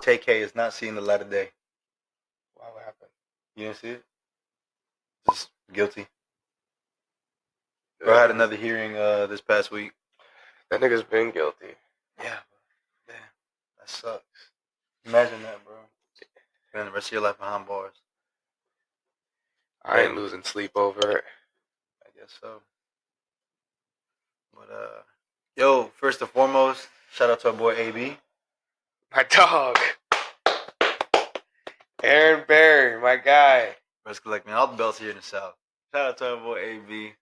KK is not seeing the light of day. Wow, what happened? You didn't see it? Just guilty. Bro, I had another hearing this past week. That nigga's been guilty. Yeah, damn, that sucks. Imagine that, bro. Spend the rest of your life behind bars. I ain't losing sleep over it. I guess so. But yo, first and foremost, shout out to our boy AB. My dog. Aaron Barry, my guy. Let's collecting all the belts here in the South. Shout out to our boy AB.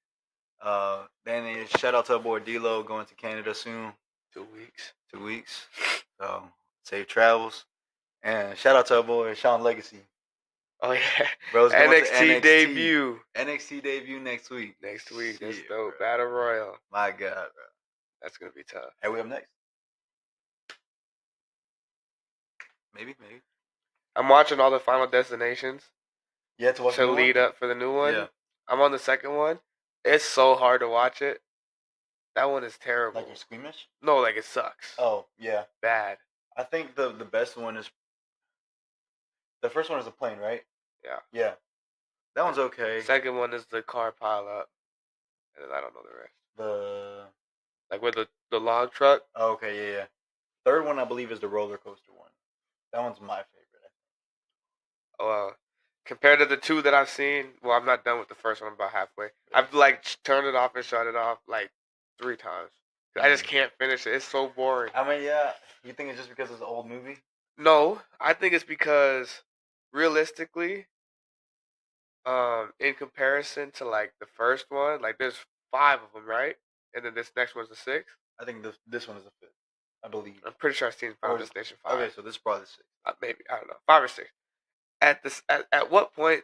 Then shout out to our boy D-Lo going to Canada soon. 2 weeks. 2 weeks. So safe travels. And shout out to our boy Sean Legacy. Oh yeah. Bro's going NXT debut. NXT debut next week. Next week. That's Shit, dope. bro. Battle Royal. My God, bro. That's gonna be tough. Hey, we up next? Maybe. I'm watching all the Final Destinations. Yeah, to watch the new lead one? up for the new one. Yeah. I'm on the second one. It's so hard to watch it. That one is terrible. Like you're squeamish? No, like it sucks. Oh, yeah. Bad. I think the best one is the first one is a plane, right? Yeah. Yeah. That one's okay. Second one is the car pile up. And then I don't know the rest. Like with the log truck. Oh, okay, yeah. Third one I believe is the roller coaster one. That one's my favorite. Well, compared to the two that I've seen, well, I'm not done with the first one. I'm about halfway. I've like turned it off and shut it off like 3 times. I just can't finish it. It's so boring. I mean, yeah. You think it's just because it's an old movie? No, I think it's because realistically, in comparison to like the first one, like there's 5 of them, right? And then this next one's the 6th. I think this one is the 5th. I believe. I'm pretty sure I've seen Final Destination 5. Okay, so this is probably the 6th. Maybe, I don't know, 5 or 6. At what point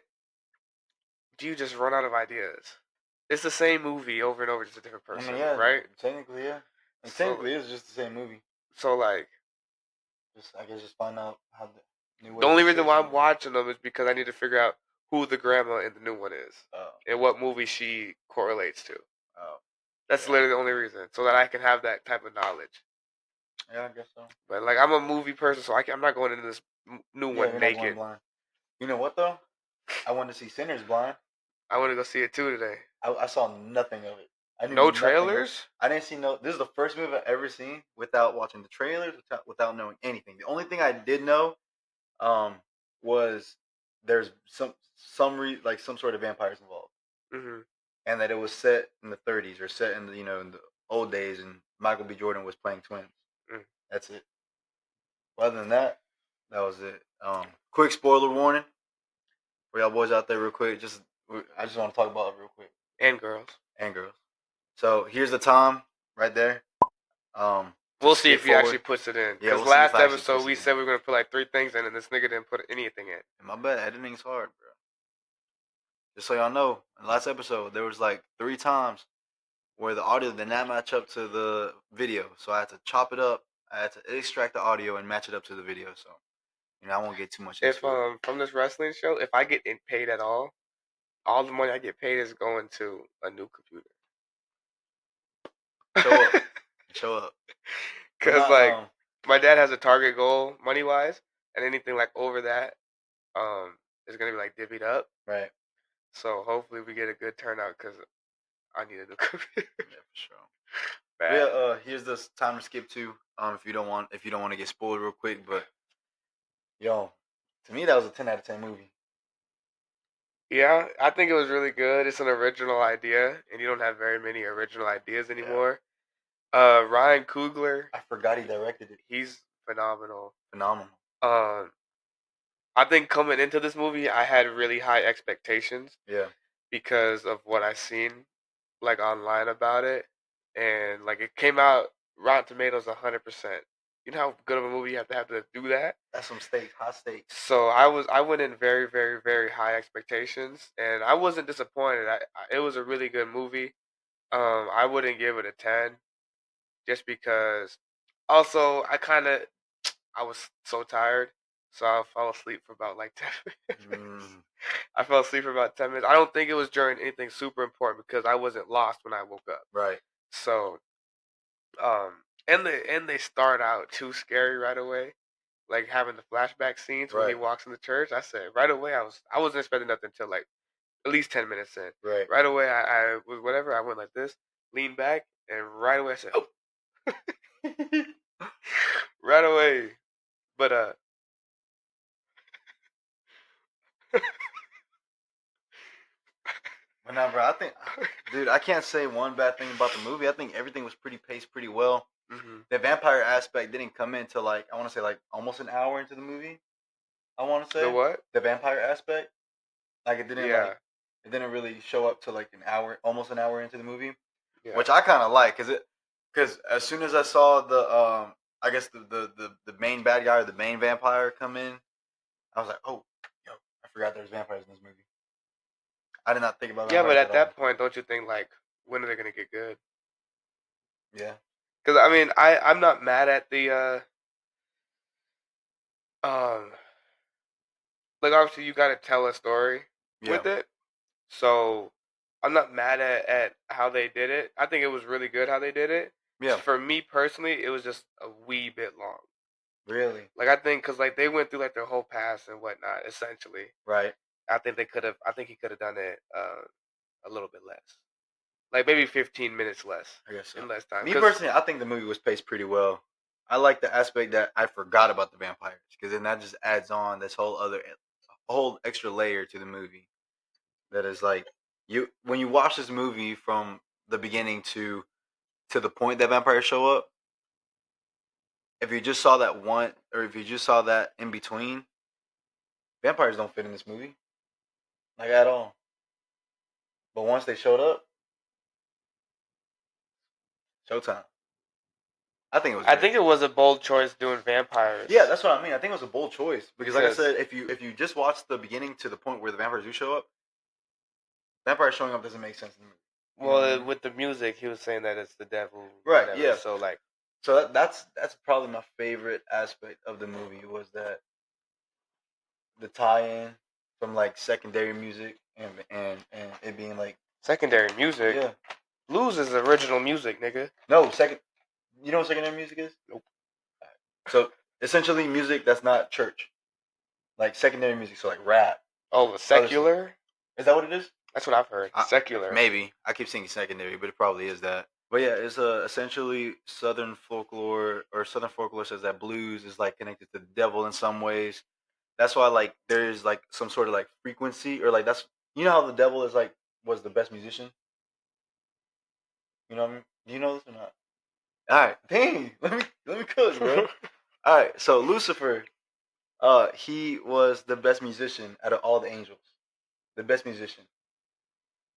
do you just run out of ideas? It's the same movie over and over, just a different person, I mean, yeah, right? Technically, yeah. And technically, it's just the same movie. So like, I guess just find out how the only reason why I'm watching them is because I need to figure out who the grandma in the new one is, and what movie she correlates to. Oh, that's literally the only reason, so that I can have that type of knowledge. Yeah, I guess so. But like, I'm a movie person, so I'm not going into this new one naked. You know what though? I wanted to see Sinners blind. I want to go see it too today. I saw nothing of it. No trailers? I didn't see no. This is the first movie I've ever seen without watching the trailers, without knowing anything. The only thing I did know, was there's some sort of vampires involved, and that it was set in the 30s or set in the in the old days, and Michael B. Jordan was playing twins. That's it. Other than that, that was it. Quick spoiler warning for y'all boys out there, real quick. I just want to talk about it real quick. And girls. So here's the time right there. We'll see if he actually puts it in. Because last episode we said we were gonna put like 3 things in, and this nigga didn't put anything in. And my bad, editing's hard, bro. Just so y'all know, in the last episode there was like 3 times where the audio did not match up to the video, so I had to chop it up. I had to extract the audio and match it up to the video. So I won't get too much into it. From this wrestling show, if I get paid at all the money I get paid is going to a new computer. Show up. Because like my dad has a target goal money wise, and anything like over that, is gonna be like divvied up. Right. So hopefully we get a good turnout because I need a new computer. Yeah, for sure. Yeah. Here's this time to skip to. If you don't want to get spoiled real quick, but yo, to me that was a 10 out of 10 movie. Yeah, I think it was really good. It's an original idea, and you don't have very many original ideas anymore. Yeah. Ryan Coogler. I forgot he directed it. He's phenomenal. I think coming into this movie, I had really high expectations. Yeah. Because of what I seen, like online about it, and like it came out Rotten Tomatoes 100%. You know how good of a movie you have to do that? That's some stakes, high stakes. So I went in very, very, very high expectations, and I wasn't disappointed. It was a really good movie. I wouldn't give it a 10, just because. Also, I was so tired, so I fell asleep for about like 10 minutes. I fell asleep for about 10 minutes. I don't think it was during anything super important because I wasn't lost when I woke up. Right. So, and they start out too scary right away. like having the flashback scenes when he Right. walks in the church, I said right away I wasn't expecting nothing until like at least 10 minutes in. Right. Right away I was whatever, I went like this, leaned back, and right away I said, oh, right away. But But nah, bro, I think, dude, I can't say one bad thing about the movie. I think everything was pretty paced pretty well. hmm The vampire aspect didn't come in till like I want to say like almost an hour into the movie. I want to the say what? the vampire aspect, like Yeah, it didn't really show up till like an hour, almost an hour into the movie, yeah. which I kind of like because as soon as I saw the I guess the main bad guy or the main vampire come in, I was like, oh, yo, I forgot there's vampires in this movie. I did not think about Yeah, but vampires at at all. that point, don't you think like when are they gonna get good? Yeah, Because I mean, I'm not mad at the um like obviously you got to tell a story yeah, with it, so I'm not mad at how they did it. I think it was really good how they did it. yeah. For me personally, it was just a wee bit long. Really, Like I think because like they went through like their whole past and whatnot. Essentially, right? I think they could have. I think he could have done it a little bit less, like maybe 15 minutes less I guess so. in less time. Me Because personally, I think the movie was paced pretty well. I like the aspect that I forgot about the vampires because then that just adds on this whole extra layer to the movie. That is like you when you watch this movie from the beginning to the point that vampires show up. If you just saw that one, or if you just saw that in between, vampires don't fit in this movie like at all. But once they showed up, showtime. I think it was I great. think it was a bold choice doing vampires. Yeah, that's what I mean. I think it was a bold choice because, like I Because said, if you just watch the beginning to the point where the vampires do show up, vampires showing up doesn't make sense in the movie. You know what I mean? with the music, he was saying that it's the devil, Right? whatever. Yeah. So like, So that's probably my favorite aspect of the movie was that the tie-in from like secondary music and it being like secondary music. yeah Blues is original music, nigga. no second you know what secondary music is? Nope. So essentially music that's not church, like secondary music, so like rap. Oh, secular. Is that what it is? That's what I've heard. Secular. Maybe I keep saying secondary, but it probably is that. But yeah, it's essentially Southern folklore, or Southern folklore says that blues is like connected to the devil in some ways. That's why like there's like some sort of like frequency, or like that's you know how the devil is like was the best musician. You know what I mean? Do you know this or not? All right, dang, let me cook, bro. All right, so Lucifer, he was the best musician out of all the angels, the best musician.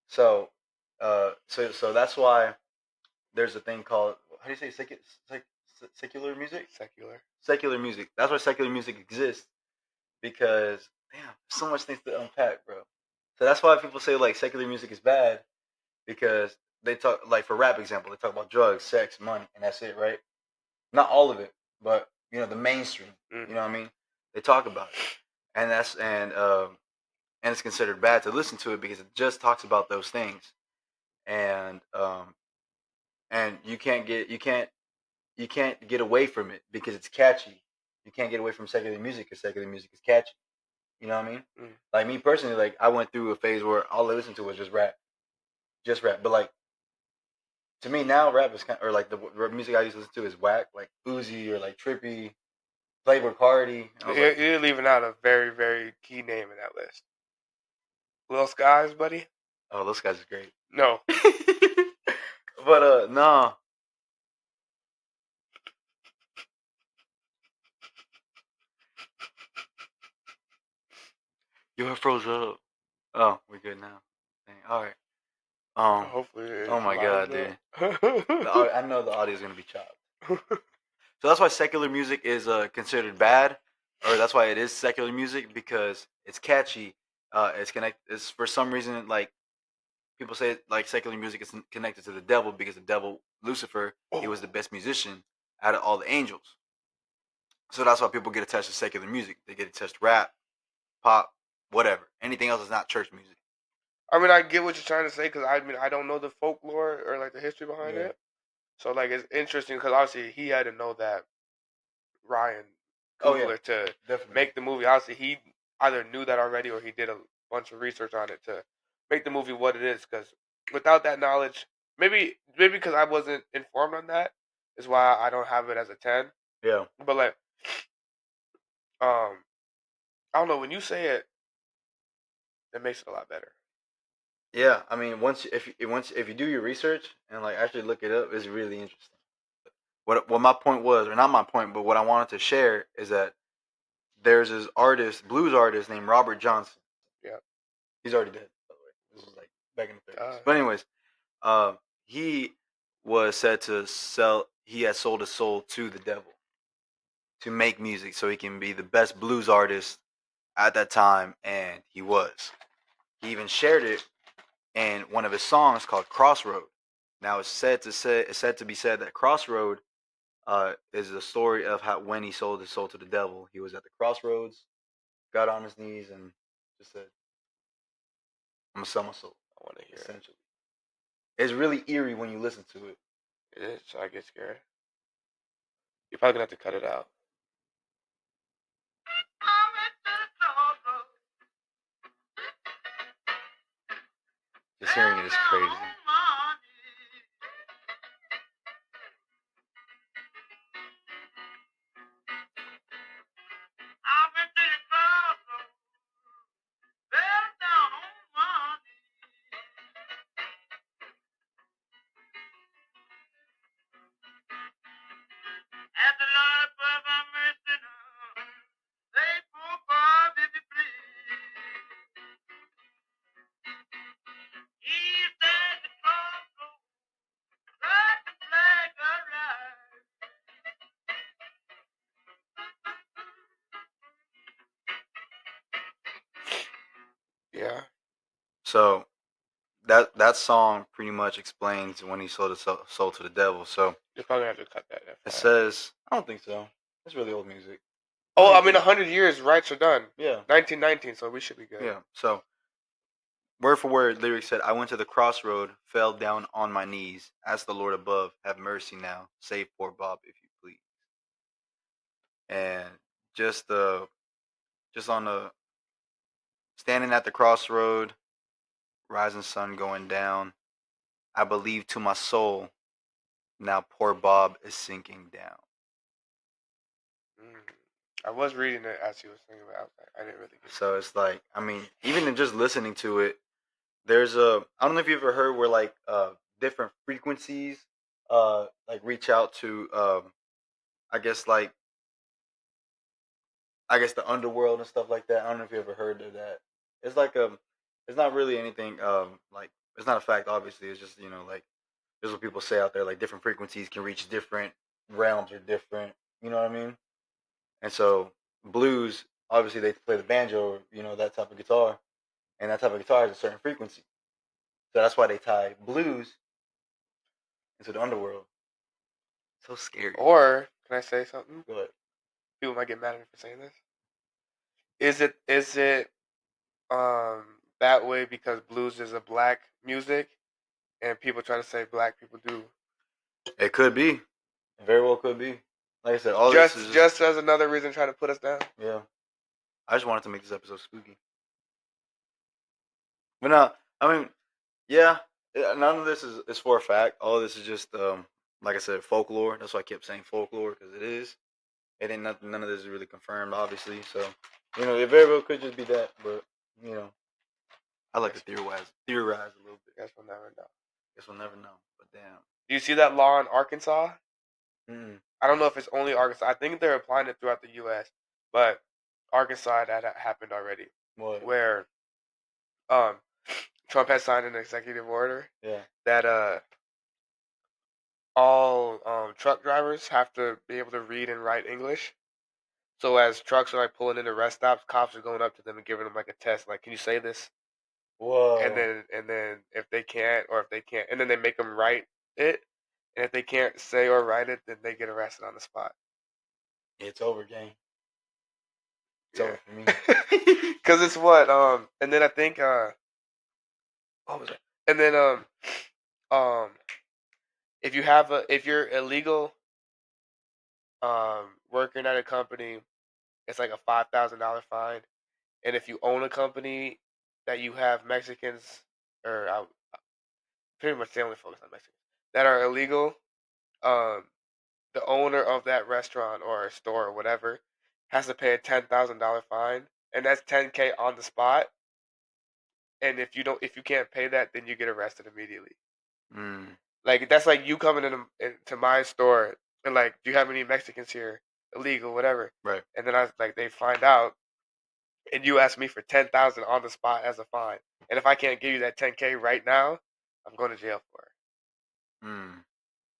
So, so that's why there's a thing called how do you say secular music? Secular. Secular music. That's why secular music exists because damn, so much things to unpack, bro. So that's why people say like secular music is bad because they talk like for rap example, they talk about drugs, sex, money, and that's it, right? Not all of it, but you know the mainstream. Mm. You know what I mean? They talk about it, and and it's considered bad to listen to it because it just talks about those things, and and you can't get away from it because it's catchy. You can't get away from secular music because secular music is catchy. You know what I mean? Mm. Like me personally, like I went through a phase where all I listened to was just rap. But like to me now, rap is kind or like the music I used to listen to is whack, like Uzi or like Trippy, Playboy Cardi. I was like, You're leaving out a very, very key name in that list. Lil Skies, buddy. oh, those guys are great. No. But no, you are froze up. Oh, we're good now. Dang. All right. Hopefully. Oh my god, dude. Dude. I know the audio is gonna be chopped. So that's why secular music is considered bad, or that's why it is secular music because it's catchy. It's for some reason like people say like secular music is connected to the devil because the devil Lucifer he was the best musician out of all the angels. So that's why people get attached to secular music. They get attached to rap, pop, whatever. Anything else is not church music. I mean, I get what you're trying to say because I mean, I don't know the folklore or like the history behind Yeah. it. So like, it's interesting because obviously he had to know that Ryan Oh yeah, Coogler to definitely. make the movie. Obviously, he either knew that already or he did a bunch of research on it to make the movie what it is. Because without that knowledge, maybe because I wasn't informed on that is why I don't have it as a 10. Yeah. But like, I don't know, when you say it, it makes it a lot better. Yeah, I mean, once if you do your research and like actually look it up, it's really interesting. What my point was, or not my point, but what I wanted to share is that there's this artist, blues artist named Robert Johnson. Yeah. He's already dead, by the way. This was like back in the 30s. Uh, But anyways, he was said to sell. He had sold his soul to the devil to make music, so he can be the best blues artist at that time, and he was. He even shared it in one of his songs called Crossroad. Now it's said to be said that Crossroad is the story of how when he sold his soul to the devil, he was at the crossroads, got on his knees, and just said, "I'm gonna sell my soul." I want to hear it. Essentially, it's really eerie when you listen to it. It is, so I get scared. You're probably gonna have to cut it out. Just hearing it is crazy. Yeah. So that song pretty much explains when he sold his soul to the devil. So You're probably gonna have to cut that. it FYI. says, I don't think so. It's really old music. Oh, No, I mean, 100 years, rights are done. Yeah. 1919, so we should be good. Yeah. So word for word, lyrics said, "I went to the crossroad, fell down on my knees, asked the Lord above, have mercy now, save poor Bob if you please." And just just on the standing at the crossroad, rising sun going down, I believe to my soul, now poor Bob is sinking down. I was reading it as he was singing, but I didn't really get it. So it's like, I mean, even in just listening to it, there's a, I don't know if you've ever heard where like different frequencies like reach out to I guess like I guess the underworld and stuff like that. I don't know if you ever heard of that. It's like it's not really anything like it's not a fact obviously. It's just, you know, like there's what people say out there, like different frequencies can reach different realms or different, you know what I mean? And so blues, obviously they play the banjo, you know, that type of guitar, and that type of guitar has a certain frequency. So that's why they tie blues into the underworld. So scary. Or can I say something? Go ahead. People might get mad at me for saying this. Is it that way because blues is a black music and people try to say black people do It could be. It very well could be. Like I said, all this is just as another reason trying to put us down? yeah. I just wanted to make this episode spooky. But no, I mean, yeah, none of this is for a fact. All of this is just like I said, folklore. That's why I kept saying folklore because it is. It ain't nothing. None of this is really confirmed, obviously. So, you know, it very well could just be that. But you know, I like to theorize a little bit. Guess we'll never know. Guess we'll never know. But damn. Do you see that law in Arkansas? Mm-mm. I don't know if it's only Arkansas. I think they're applying it throughout the U.S., but Arkansas that happened already, What? where um Trump has signed an executive order Yeah. that all truck drivers have to be able to read and write English. So as trucks are like pulling into rest stops, cops are going up to them and giving them like a test, like, "Can you say this?" Whoa. And then if they can't, or if they can't, and then they make them write it. And if they can't say or write it, then they get arrested on the spot. It's over, gang. It's Yeah. over for me. Because it's what and then I think what was it? And then um if you're illegal working at a company it's like a $5,000 fine. And if you own a company that you have Mexicans, or pretty much they only focus on Mexicans that are illegal, um, the owner of that restaurant or store or whatever has to pay a $10,000 fine, and that's 10K on the spot. And if you can't pay that, then you get arrested immediately. Mm. Like that's like you coming into my store and like, do you have any Mexicans here? Illegal, whatever. Right. And then they find out, and you ask me for 10,000 on the spot as a fine. And if I can't give you that 10K right now, I'm going to jail for it, Mm.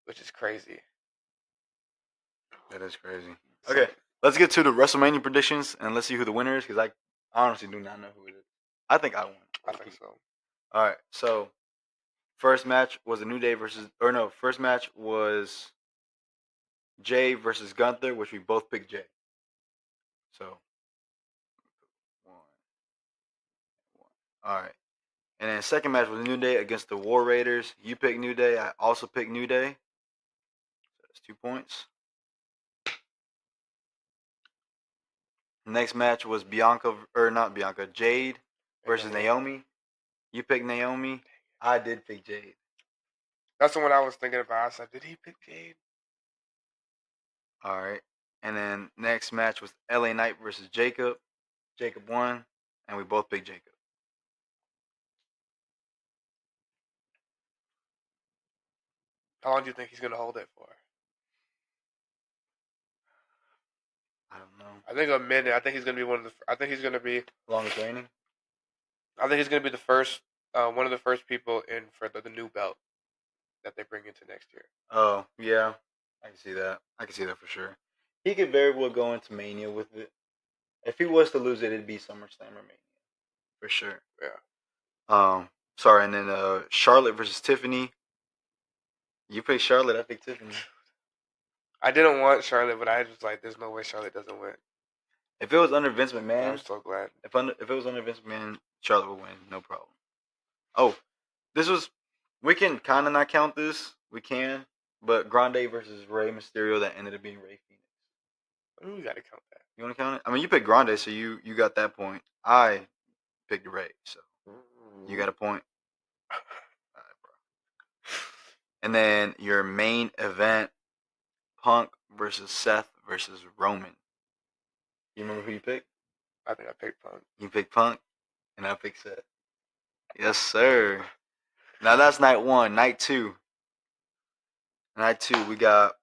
which is crazy. That is crazy. Okay, let's get to the WrestleMania predictions and let's see who the winner is because I honestly do not know who it is. I think I won. I think so. All right, so first match was a New Day first match was Jay versus Gunther, which we both picked Jay. So, one. All right. And then second match was New Day against the War Raiders. You picked New Day. I also picked New Day. So that's 2 points. Next match was Jade versus Naomi. You picked Naomi. I did pick Jade. That's the one I was thinking about. I said, did he pick Jade? All right. And then next match was LA Knight versus Jacob. Jacob won, and we both picked Jacob. How long do you think he's gonna hold it for? I don't know. I think a minute. I think he's gonna be Longest reigning. I think he's gonna be the first, one of the first people in for the new belt that they bring into next year. Oh yeah, I can see that. I can see that for sure. He could very well go into Mania with it. If he was to lose it, it'd be SummerSlam or Mania, for sure. Yeah. Sorry, and then Charlotte versus Tiffany. You picked Charlotte. I picked Tiffany. I didn't want Charlotte, but I was like, there's no way Charlotte doesn't win. If it was under Vince McMahon, I'm so glad. If it was under Vince McMahon, Charlotte would win, no problem. Oh, we can kind of not count this. We can, but Grande versus Rey Mysterio that ended up being Rey Fenix. We gotta count that. You want to count it? I mean, you picked Grande, so you got that point. I picked Rey, so you got a point. All right, bro. And then your main event, Punk versus Seth versus Roman. You remember who you picked? I think I picked Punk. You picked Punk, and I picked Seth. Yes, sir. Now that's night one. Night two, we got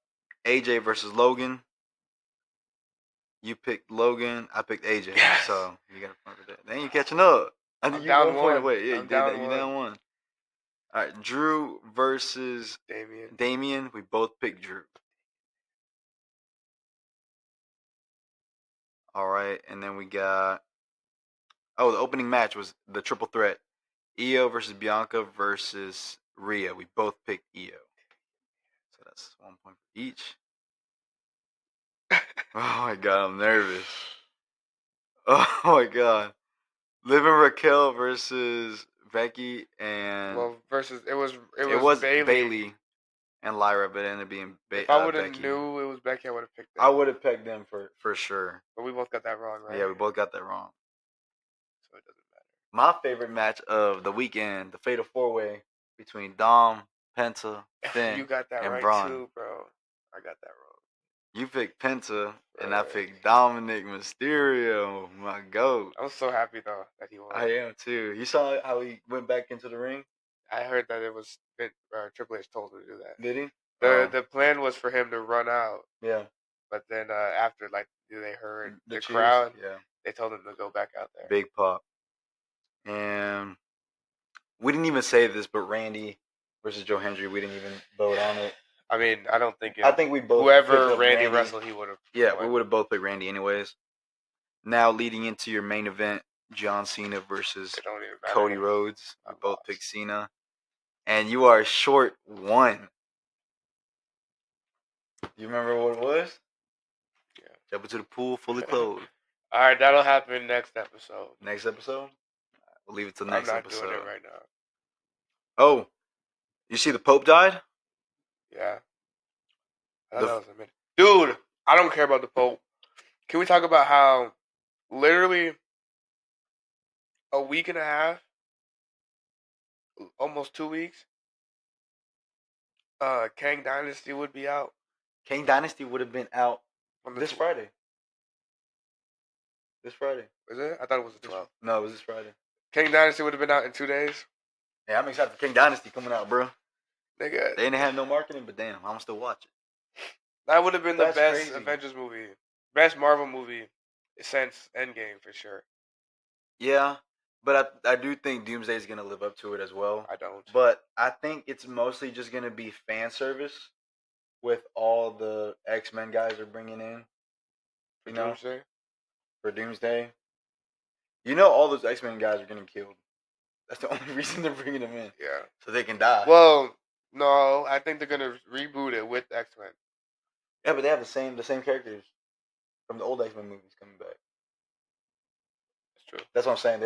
AJ versus Logan. You picked Logan. I picked AJ. Yes. So you got a point for that. Then you catching up. I think I'm you down 1 point one. away. Yeah, I'm you did down that. You one. down one. All right, Drew versus Damian. We both picked Drew. All right, and then we got. Oh, the opening match was the triple threat: Io versus Bianca versus Rhea. We both picked Io. So that's 1 point for each. Oh my god, I'm nervous. Oh my god. Liv and Raquel versus Becky and it was Bailey and Lyra, but it ended up being If I would have Becky. knew it was Becky, I would have picked them. I would have picked them for sure. But we both got that wrong, right? Yeah, we both got that wrong. So it doesn't matter. My favorite match of the weekend, the Fatal 4-Way between Dom, Penta, Finn, you got that and right Braun. too, bro. I got that wrong. You picked Penta, and I picked Dominic Mysterio, my goat. I'm so happy though that he won. I am too. You saw how he went back into the ring? I heard that it was Triple H told him to do that. Did he? The plan was for him to run out. Yeah. But then after they heard the cheers? crowd, yeah, they told him to go back out there. Big pop. And we didn't even say this, but Randy versus Joe Hendry, we didn't even vote on it. I mean, I don't think I think we both whoever Randy wrestled, he would have. Yeah, we would have both picked Randy anyways. Now leading into your main event, John Cena versus Cody Rhodes. We both picked Cena. And you are short one. You remember what it was? Yeah. Jump into the pool fully clothed. All right, that'll happen next episode. Next episode? We'll leave it till next episode. I'm not doing it right now. Oh, you see the Pope died? Yeah. I thought that was a minute. Dude, I don't care about the Pope. Can we talk about how literally a week and a half, almost 2 weeks, Kang Dynasty would be out Kang Dynasty would have been out on this Friday. This Friday. Is it? I thought it was the 12th. No, it was this Friday. Kang Dynasty would have been out in 2 days. Yeah, I'm excited for Kang Dynasty coming out, bro. Nigga, They didn't have no marketing, but damn, I'm still watch it. that would have been That's the best crazy. Avengers movie, best Marvel movie since Endgame for sure. Yeah, but I do think Doomsday is gonna live up to it as well. I don't. But I think it's mostly just gonna be fan service with all the X-Men guys are bringing in. For You know, Doomsday? for Doomsday. You know, all those X-Men guys are getting killed. That's the only reason they're bringing them in, Yeah. so they can die. Well, no, I think they're gonna reboot it with X-Men. Yeah, but they have the same characters from the old X-Men movies coming back. That's true. That's what I'm saying.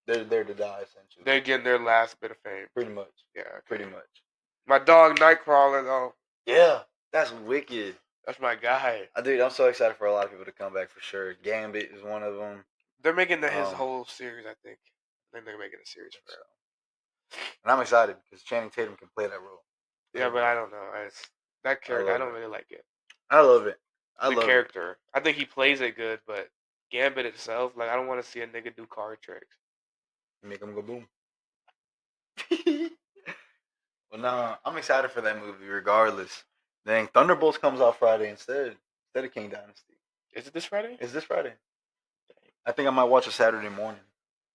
They're there to die essentially. They're getting their last bit of fame. Pretty much. Yeah, okay. Pretty much. My dog Nightcrawler though. Yeah, that's wicked. That's my guy. Dude, I'm so excited for a lot of people to come back for sure. Gambit is one of them. They're making his whole series. I think they're making a series for him. And I'm excited because Channing Tatum can play that role. Yeah, but I don't know. That character, I don't really like it. I love it. I the love character. I think he plays it good, but Gambit itself, like I don't want to see a nigga do card tricks. Make him go boom. Well, nah, I'm excited for that movie regardless. Dang, Thunderbolts comes out Friday instead of King Dynasty. Is it this Friday? It's this Friday. I think I might watch it Saturday morning.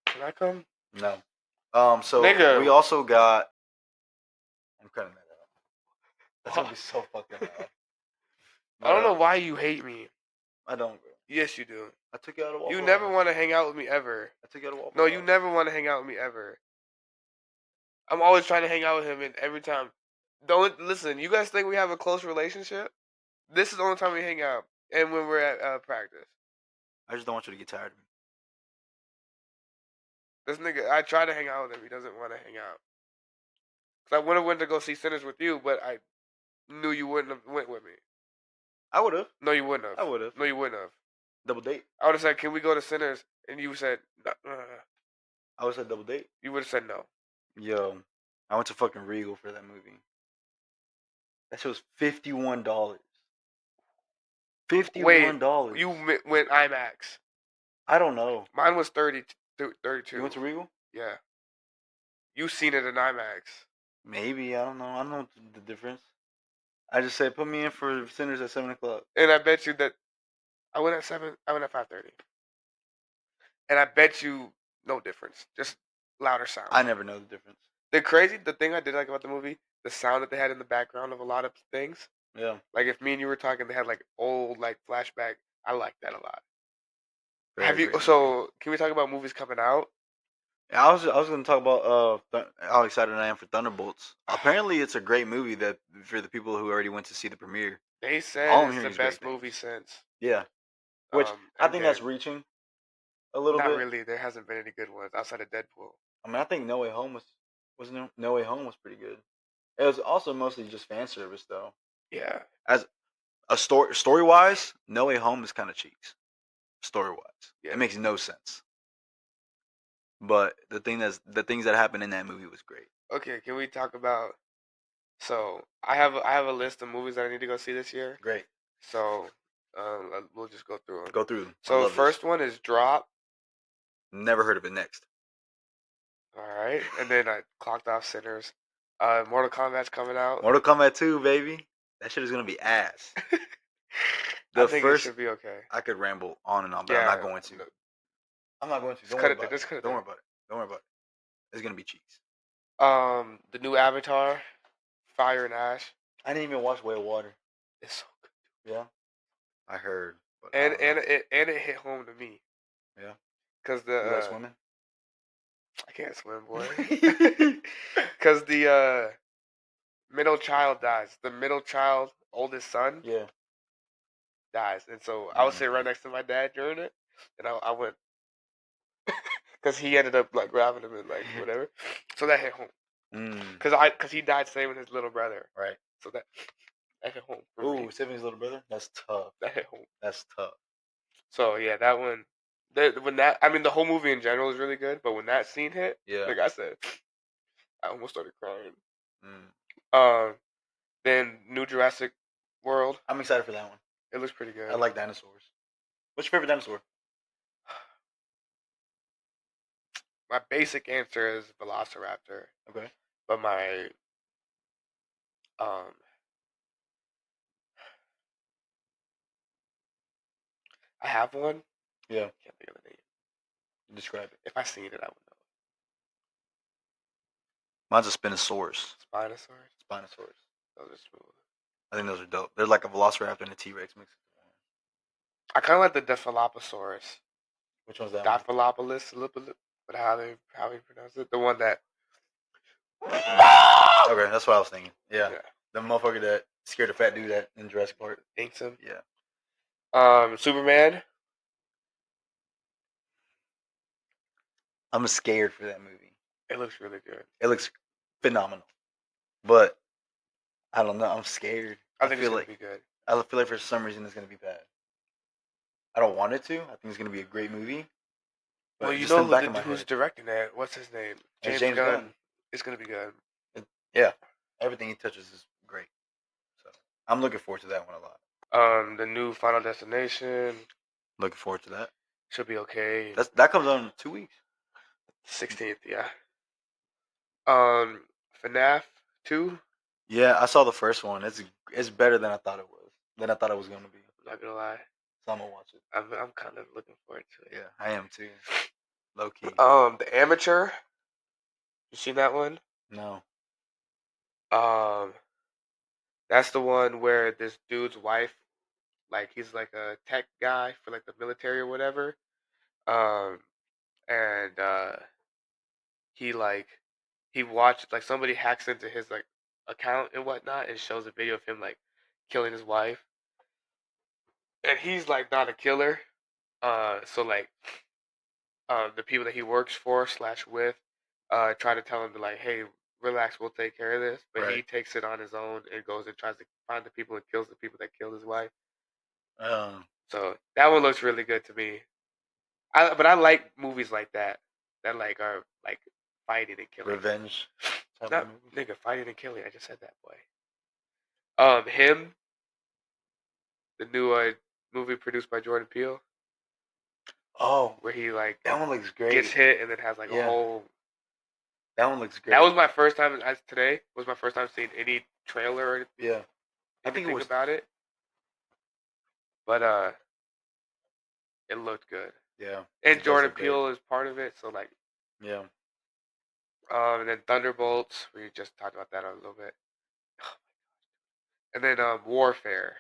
Can I come? No. So Nigga. we also got. I'm cutting that out. That's gonna be so fucking loud. I don't know why you hate me. I don't, bro. Yes, you do. I took you out of Waffle You House. never want to hang out with me ever. I took you out of Waffle No, House. you never want to hang out with me ever. I'm always trying to hang out with him, and every time. Don't listen. You guys think we have a close relationship? This is the only time we hang out, and when we're at practice. I just don't want you to get tired of me. This nigga, I try to hang out with him. He doesn't want to hang out. Cause I would have went to go see Sinners with you, but I knew you wouldn't have went with me. I would have. No, you wouldn't have. I would have. No, you wouldn't have. Double date. I would have said, "Can we go to Sinners?" And you said, "No." I would have said double date. You would have said no. Yo, I went to fucking Regal for that movie. That shit was $51. $51. Wait, you went IMAX. I don't know. Mine was 32. You went to Regal? Yeah. You seen it in IMAX. Maybe. I don't know. I don't know the difference. I just said put me in for Sinners at 7 o'clock. And I bet you that I went at 7. I went at 5:30. And I bet you no difference. Just louder sound. I never know the difference. The thing I did like about the movie, the sound that they had in the background of a lot of things. Yeah. Like if me and you were talking, they had like old like flashback. I like that a lot. Very, very So can we talk about movies coming out? Yeah, I was going to talk about how excited I am for Thunderbolts. Apparently, it's a great movie that for the people who already went to see the premiere. They said All I'm it's hearing the is great best things. movie since. Yeah. Which I think Endgame. that's reaching a little Not bit. really. There hasn't been any good ones outside of Deadpool. I mean, I think No Way Home No Way Home was pretty good. It was also mostly just fan service though. Yeah. As a story wise, No Way Home is kind of cheeks. Story wise, Yeah. It makes no sense. But the things that happened in that movie was great. Okay, can we talk about? So I have a list of movies that I need to go see this year. Great. So we'll just go through them. Go through them. So the first one is Drop. Never heard of it. Next. All right, and then I clocked off Sinners. Mortal Kombat's coming out. Mortal Kombat 2, baby. That shit is gonna be ass. I think it should be okay. I could ramble on and on, but I'm not going to. I'm not going to. Don't worry about it. Don't worry about it. Don't worry about it. It's gonna be cheeks. The new Avatar, Fire and Ash. I didn't even watch Way of Water. It's so good. Yeah, I heard. But And it hit home to me. Yeah. Cause you like swimming? I can't swim, boy. Cause the middle child dies. The middle child, oldest son, Yeah. dies, and so I was sitting right next to my dad during it, and I went. Cause he ended up like grabbing him and like whatever, so that hit home. Cause he died saving his little brother. Right. So that hit home. Ooh, saving his little brother. That's tough. That hit home. That's tough. So yeah, that one. When that, I mean, the whole movie in general is really good, but when that scene hit, Yeah. like I said, I almost started crying. Mm. Then New Jurassic World. I'm excited for that one. It looks pretty good. I like dinosaurs. What's your favorite dinosaur? My basic answer is Velociraptor, Okay. but my um, I have one. Yeah. Can't think of the name. Describe it. If I seen it, I would know. Mine's a Spinosaurus. Spinosaurus. Spinosaurus. Those are smooth. I think those are dope. They're like a Velociraptor and a T-Rex mixed. I kind of like the Dilophosaurus. Which one's that one? Dilophosaurus, but how you pronounce it? The one that. Okay, that's what I was thinking. Yeah. Yeah. The motherfucker that scared the fat dude at in Jurassic Park. Inks him. Yeah. Superman. I'm scared for that movie. It looks really good. It looks phenomenal. But I don't know. I'm scared. I think it's feel gonna like be good. I feel like for some reason it's gonna be bad. I don't want it to. I think it's gonna be a great movie. But Well, you just know in the back of my who's head, directing that? What's his name? it's James Gunn. It's gonna be good. Yeah, everything he touches is great. So I'm looking forward to that one a lot. The new Final Destination Looking forward to that. should be okay. That comes out in 2 weeks. 16th, yeah. FNAF 2. Yeah, I saw the first one. It's better than I thought it was. Than I thought it was gonna be. I'm not gonna lie. So I'm gonna watch it. I'm kind of looking forward to it. Yeah, I am too. Low key. The Amateur. You seen that one? No. That's the one where this dude's wife, like he's like a tech guy for like the military or whatever. Um, and he like he watched like somebody hacks into his like account and whatnot and shows a video of him like killing his wife. And he's like not a killer. So like the people that he works for slash with try to tell him to like, hey, relax, we'll take care of this. But he Right. takes it on his own and goes and tries to find the people and kills the people that killed his wife. So that one looks really good to me. But I like movies like that like are like fighting and killing. Revenge. type Not of movie. nigga fighting and killing. I just said that, boy. Him, the new movie produced by Jordan Peele, Oh, where he like that one looks great. gets hit and then has like a Yeah. whole. That one looks great. That was my first time. As today was my first time seeing any trailer or Yeah. I think it anything was. about it. But it looked good. Yeah. And It does Jordan look great. Peele is part of it, so like. Yeah. And then Thunderbolts. We just talked about that a little bit. And then Warfare.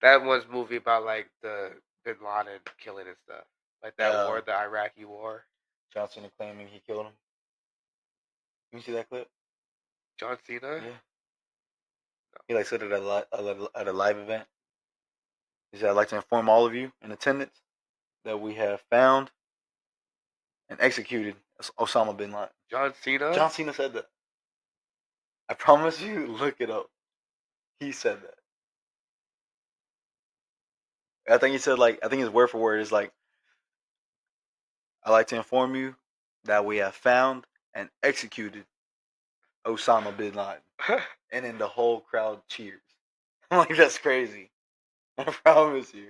That was movie about like the Bin Laden killing and stuff, like that war, the Iraqi war. John Cena claiming he killed him. You see that clip? John Cena. Yeah. He like said it at a live event. He said, "I'd like to inform all of you in attendance that we have found and executed Osama bin Laden." John Cena. John Cena said that. I promise you, look it up. He said that. I think he said I think his word for word is like, "I'd like to inform you that we have found and executed Osama bin Laden." And then the whole crowd cheers. I'm like, that's crazy. I promise you.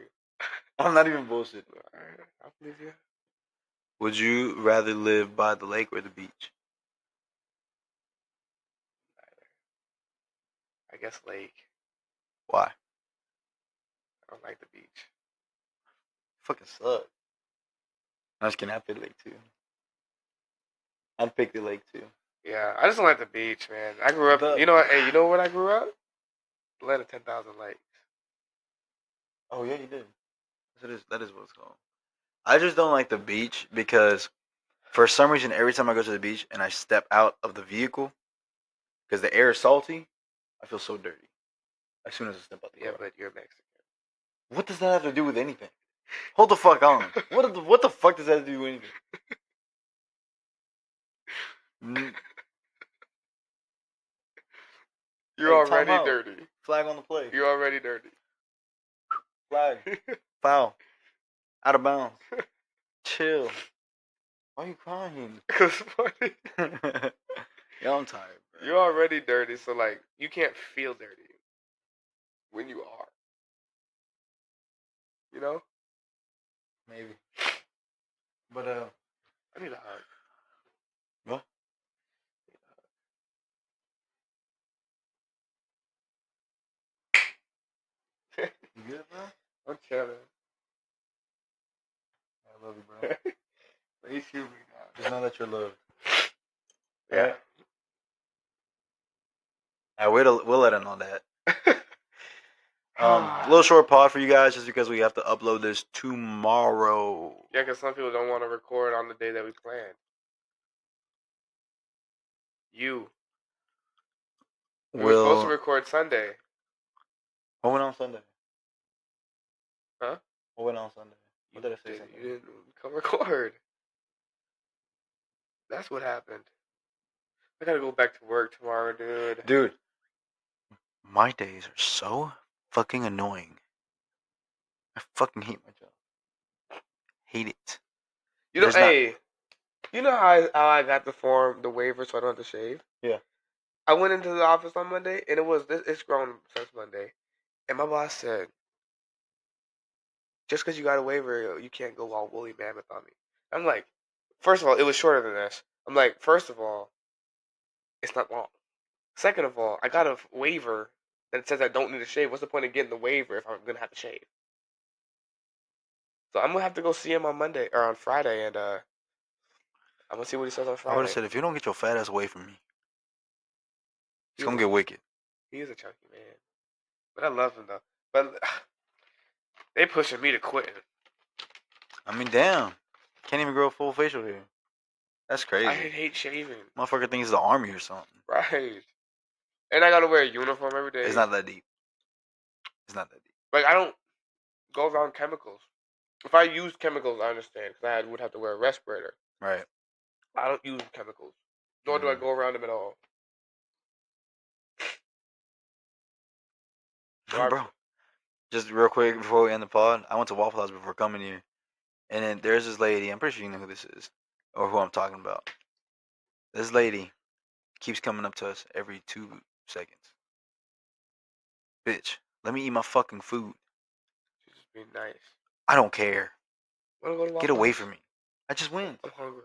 I'm not even bullshit. Alright, I believe you. Would you rather live by the lake or the beach? I guess lake. Why? I don't like the beach. Fucking suck. I'm just kidding. I pick the lake too. I'd pick the lake too. Yeah, I just don't like the beach, man. I grew up. You know what? Hey, you know what I grew up? Land of 10,000 Lakes. Oh yeah, you did. That is what it's called. I just don't like the beach because for some reason every time I go to the beach and I step out of the vehicle, because the air is salty, I feel so dirty. As soon as I step out the car. Yeah, but you're Mexican. What does that have to do with anything? Hold the fuck on. What the fuck does that have to do with anything? You're Hey, time already out. dirty. Flag on the play. You're already dirty. Flag. Foul. Out of bounds. Chill. Why are you crying? Cause funny. Yo, I'm tired, bro. You're already dirty, so like you can't feel dirty when you are. You know? Maybe. But I need a hug. what? You good, bro? I'm chilling. I love you, bro. They shoot me now. Just know that you're loved. Yeah. We'll let it know that. A little short pod for you guys, just because we have to upload this tomorrow. Yeah, because some people don't want to record on the day that we planned. You. We were supposed to record Sunday. What went on Sunday? Huh? What went on Sunday? What did I say? You didn't come record. That's what happened. I gotta go back to work tomorrow, dude. Dude, my days are so fucking annoying. I fucking hate my job. Hate it. You know, There's not- hey, you know how I got the waiver so I don't have to shave? Yeah. I went into the office on Monday, and it's grown since Monday. And my boss said, just because you got a waiver, you can't go all woolly mammoth on me. I'm like, first of all, it was shorter than this. I'm like, first of all, it's not long. Second of all, I got a waiver that says I don't need to shave. What's the point of getting the waiver if I'm gonna have to shave? So I'm gonna have to go see him on Monday or on Friday, and I'm gonna see what he says on I Friday. would have said, if you don't get your fat ass away from me, it's He gonna is get a- wicked. He is a chunky man, but I love him though. But they pushing me to quit. I mean, damn. Can't even grow a full facial hair. That's crazy. I hate shaving. Motherfucker thinks it's the army or something. Right. And I gotta wear a uniform every day. It's not that deep. It's not that deep. Like I don't go around chemicals. If I use chemicals, I understand because I would have to wear a respirator. Right. I don't use chemicals, nor do I go around them at all. Bro, just real quick before we end the pod, I went to Waffle House before coming here, and then there's this lady. I'm pretty sure you know who this is, or who I'm talking about. This lady keeps coming up to us every 2 seconds. Bitch, let me eat my fucking food. She's just being nice. I don't care. Wanna go to Waffle Get away House? from me. I just went. I'm hungry.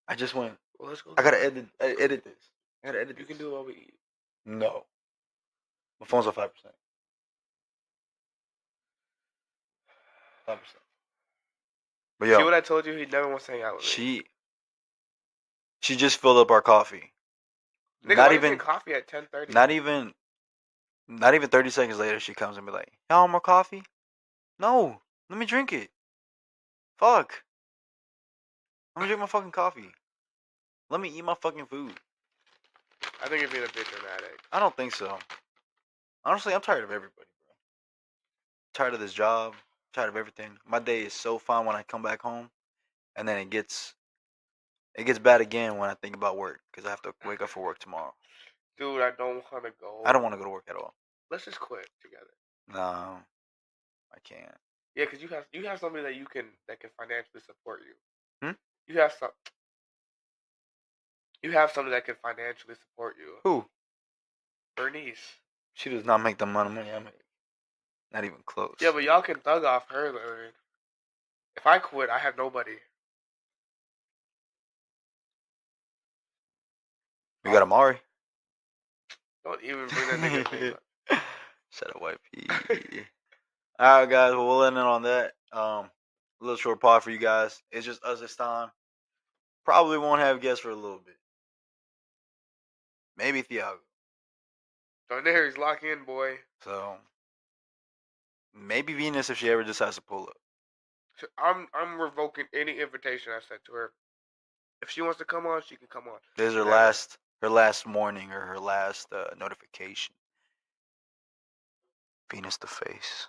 I just went. Well, let's go. I gotta edit this. I gotta edit You this. can do it while we eat. No. My phone's on 5%. 5%. But yo, See what I told you? He never wants to hang out with me. she just filled up our coffee. Nigga, not why even you drink coffee at 10:30. Not even 30 seconds later, she comes and be like, y'all want more coffee? No, let me drink it. Fuck. Let me drink my fucking coffee. Let me eat my fucking food. I think you're being a bit dramatic. I don't think so. Honestly, I'm tired of everybody, bro. Tired of this job. Tired of everything. My day is so fun when I come back home, and then it gets bad again when I think about work because I have to wake up for work tomorrow. Dude, I don't want to go. I don't want to go to work at all. Let's just quit together. No, I can't. Yeah, because you have somebody that can financially support you. Hmm? You have somebody that can financially support you. Who? Bernice. She does not make the amount of money I make. Not even close. Yeah, but y'all can thug off her. I mean, if I quit, I have nobody. We got Amari. Don't even bring that nigga's name up. Shut up, white pea. Alright, guys. Well, we'll end it on that. A little short pod for you guys. It's just us this time. Probably won't have guests for a little bit. Maybe Thiago. Daenerys, lock in, boy. So maybe Venus if she ever decides to pull up. I'm revoking any invitation I sent to her. If she wants to come on, she can come on. This is her last morning or her last notification. Venus the face.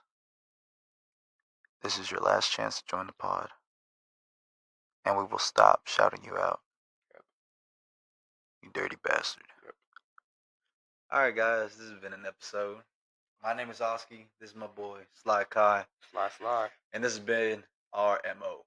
This is your last chance to join the pod. And we will stop shouting you out. Yep. You dirty bastard. Yep. Alright, guys. This has been an episode. My name is Oski. This is my boy Sly Kai, Sly Sly. and this has been our MO.